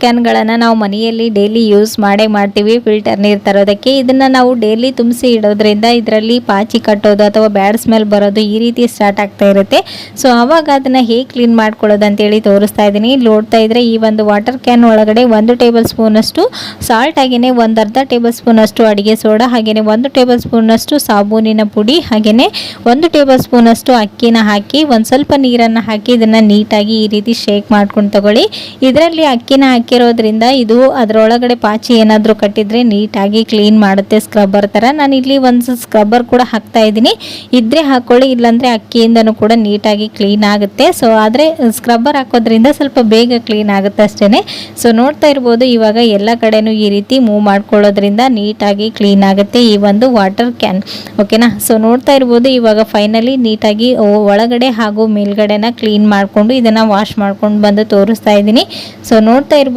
ಕ್ಯಾನ್ಗಳನ್ನು ನಾವು ಮನೆಯಲ್ಲಿ daily use ಮಾಡ್ತೀವಿ ಫಿಲ್ಟರ್ ನೀರು ತರೋದಕ್ಕೆ. ಇದನ್ನು ನಾವು ಡೈಲಿ ತುಂಬಿಸಿ ಇಡೋದ್ರಿಂದ ಇದರಲ್ಲಿ ಪಾಚಿ ಕಟ್ಟೋದು ಅಥವಾ ಬ್ಯಾಡ್ ಸ್ಮೆಲ್ ಬರೋದು ಈ ರೀತಿ ಸ್ಟಾರ್ಟ್ ಆಗ್ತಾ ಇರುತ್ತೆ. ಸೊ ಆವಾಗ ಅದನ್ನು ಹೇಗೆ ಕ್ಲೀನ್ ಮಾಡ್ಕೊಳ್ಳೋದು ಅಂತೇಳಿ ತೋರಿಸ್ತಾ ಇದ್ದೀನಿ. ನೋಡ್ತಾ ಇದ್ರೆ ಈ ಒಂದು ವಾಟರ್ ಕ್ಯಾನ್ ಒಳಗಡೆ 1 ಟೇಬಲ್ ಸ್ಪೂನ್ ಅಷ್ಟು ಸಾಲ್ಟ್, ಹಾಗೆಯೇ 1/2 ಟೇಬಲ್ ಸ್ಪೂನ್ ಅಷ್ಟು ಅಡುಗೆ ಸೋಡಾ, ಹಾಗೆಯೇ 1 ಟೇಬಲ್ ಸ್ಪೂನ್ ಅಷ್ಟು ಸಾಬೂನಿನ ಪುಡಿ, ಹಾಗೆಯೇ 1 ಟೇಬಲ್ ಸ್ಪೂನ್ ಅಷ್ಟು ಅಕ್ಕಿನ ಹಾಕಿ ಒಂದು ಸ್ವಲ್ಪ ನೀರನ್ನು ಹಾಕಿ ಇದನ್ನು ನೀಟಾಗಿ ಈ ರೀತಿ ಶೇಕ್ ಮಾಡ್ಕೊಂಡು ತಗೊಳ್ಳಿ. ಇದರಲ್ಲಿ ಅಕ್ಕಿನ ಹಾಕಿರೋದ್ರಿಂದ ಇದು ಅದರೊಳಗಡೆ ಪಾಚಿ ಏನಾದರೂ ಕಟ್ಟಿದ್ರೆ ನೀಟಾಗಿ ಕ್ಲೀನ್ ಮಾಡುತ್ತೆ ಸ್ಕ್ರಬ್ಬರ್ ಥರ. ನಾನು ಇಲ್ಲಿ ಒಂದು ಸ್ಕ್ರಬ್ಬರ್ ಕೂಡ ಹಾಕ್ತಾ ಇದ್ದೀನಿ, ಇದ್ರೆ ಹಾಕೊಳ್ಳಿ, ಇಲ್ಲಾಂದರೆ ಅಕ್ಕಿಯಿಂದನೂ ಕೂಡ ನೀಟಾಗಿ ಕ್ಲೀನ್ ಆಗುತ್ತೆ. ಸೊ ಆದರೆ ಸ್ಕ್ರಬ್ಬರ್ ಹಾಕೋದ್ರಿಂದ ಸ್ವಲ್ಪ ಬೇಗ ಕ್ಲೀನ್ ಆಗುತ್ತೆ ಅಷ್ಟೇ. ಸೊ ನೋಡ್ತಾ ಇರ್ಬೋದು ಇವಾಗ ಎಲ್ಲ ಕಡೆನೂ ಈ ರೀತಿ ಮೂವ್ ಮಾಡ್ಕೊಳ್ಳೋದ್ರಿಂದ ನೀಟಾಗಿ ಕ್ಲೀನ್ ಆಗುತ್ತೆ ಈ ಒಂದು ವಾಟರ್ ಕ್ಯಾನ್. ಓಕೆನಾ. ಸೊ ನೋಡ್ತಾ ಇರ್ಬೋದು ಇವಾಗ ಫೈನಲಿ ನೀಟಾಗಿ ಒಳಗಡೆ ಹಾಗೂ ಮೇಲ್ಗಡೆನ ಕ್ಲೀನ್ ಮಾಡಿಕೊಂಡು ಇದನ್ನು ವಾಶ್ ಮಾಡ್ಕೊಂಡು ಬಂದು ತೋರಿಸ್ತಾ ಇದ್ದೀನಿ. ಸೊ ನೋಡ್ತಾ ಇರ್ಬೋದು